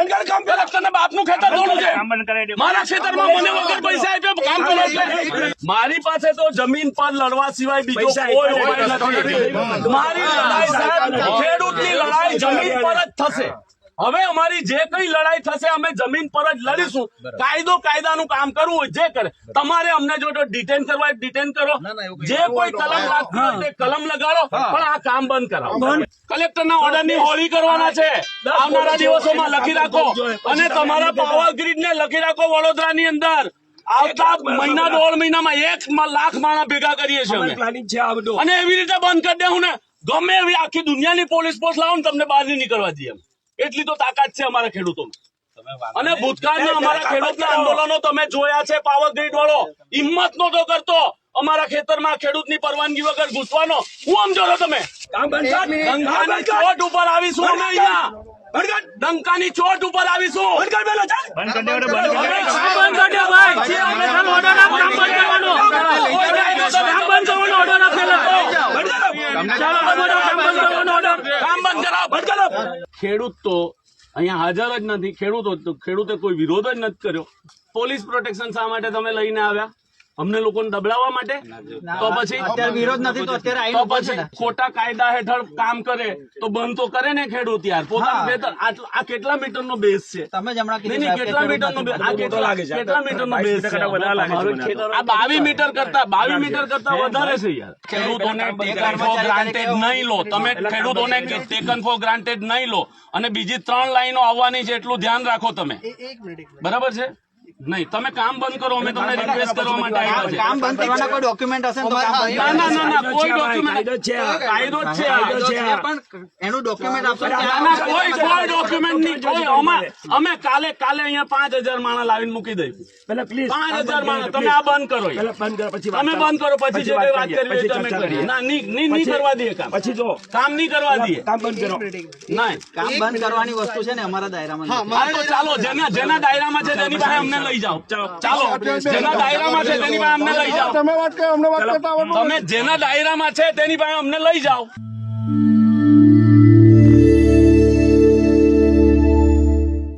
બંધ કર કામ. કલેક્ટરના બાપનું ખેતર થોડું છે. મારા ખેતરમાં મને વગર પૈસા આપ્યો કામ કરો એટલે. મારી પાસે તો જમીન પર લડવા સિવાય બીજો કોઈ ઉપાય નથી. મારી લડાઈ સાહેબ ખેડૂતની લડાઈ જમીન પર જ થશે. હવે અમારી જે કઈ લડાઈ થશે અમે જમીન પર જ લડીશું. કાયદાનું કામ કરવું હોય જે કરે. તમારે અમને જો ડિટેન કરવા ડિટેન કરો, જે કોઈ કલમ લાગતી હોય તે કલમ લગાડો, પણ આ કામ બંધ કરાવો. કલેક્ટરના ઓર્ડરની હોળી કરવાના છે આવનારા દિવસોમાં, લખી રાખો. અને તમારા પાવર ગ્રીડ ને લખી રાખો વડોદરાની અંદર આવતા મહિના 1.5 મહિનામાં 1 લાખ માણસ ભેગા કરીએ છીએ અને એવી રીતે બંધ કરી દેવું ને. ગમે એવી આખી દુનિયાની પોલીસ પોસ્ટ લાવો ને તમને બહાર નહીં નીકળવા દઈએ. એટલી તો તાકાત છે અમારા ખેડૂતોમાં. અને ભૂતકાળના અમારા ખેડૂતના આંદોલનો તમે જોયા છે. પાવર ગ્રીડ વાળો હિંમત નતો કરતો અમારા ખેતરમાં ખેડૂતની પરવાનગી વગર ઘૂસવાનો. હું સમજો છો તમે? ડંકાની ચોટ ઉપર આવીશું અમે અહીંયા. ડંકાની ચોટ ઉપર આવીશું. ખેડૂત તો અહીંયા હાજર જ નથી. ખેડૂતે કોઈ વિરોધ જ નથી કર્યો. પોલીસ પ્રોટેક્શન શા માટે તમે લઈને આવ્યા? અમને લોકોને દબડાવવા માટે? તો પછી વિરોધ નથી તો અત્યારે તો પછી ખોટા કાયદા હેઠળ કામ કરે તો બંધ તો કરે ને ખેડૂત યાર. પોતાનું ખેતર આ કેટલા મીટરનો બેઝ છે? તમે જ હમણાં નહીં, કેટલા મીટરનો બેઝ? આ કેટલા મીટરનો બેઝ છે? આ 22 મીટર કરતા વધારે છે યાર. ખેડૂતોને ટેકન ફોર ગ્રાન્ટેડ નહીં લો તમે. ખેડૂતોને ટેકન ફોર ગ્રાન્ટેડ નહીં લો. અને બીજી 3 લાઈનો આવવાની છે એટલું ધ્યાન રાખો તમે. બરાબર છે? નહીં, તમે કામ બંધ કરો. અમે તમને રિક્વેસ્ટ કરવા માટે આવ્યા છે. કામ બંધ કરવાના કોઈ ડોક્યુમેન્ટ હશે ને તો કામ બંધ. ના કોઈ ડોક્યુમેન્ટ કાયદો જ છે પણ એનું ડોક્યુમેન્ટ આપશો. કોઈ ડોક્યુમેન્ટ નહીં. કોઈ અમે કાલે અહીંયા 5000 માણસ લાવીને મૂકી દઈશું. 5000 માણસ. તમે આ બંધ કરો. તમે બંધ કરો પછી જે કઈ વાત કરવી હોય તમે કરીએ. ના નહીં કરવા દઈએ કામ. પછી જો કામ નહીં કરવા દઈએ. કામ બંધ કરો. નહીં, કામ બંધ કરવાની વસ્તુ છે ને અમારા દાયરામાં. તો ચાલો જેના દાયરામાં છે તેની પાસે અમને લઈ જાઓ. ચાલો જેના દાયરામાં છે તેની પાસે અમને લઈ જાઓ. તમે જેના દાયરામાં છે તેની પાસે અમને લઈ જાઓ.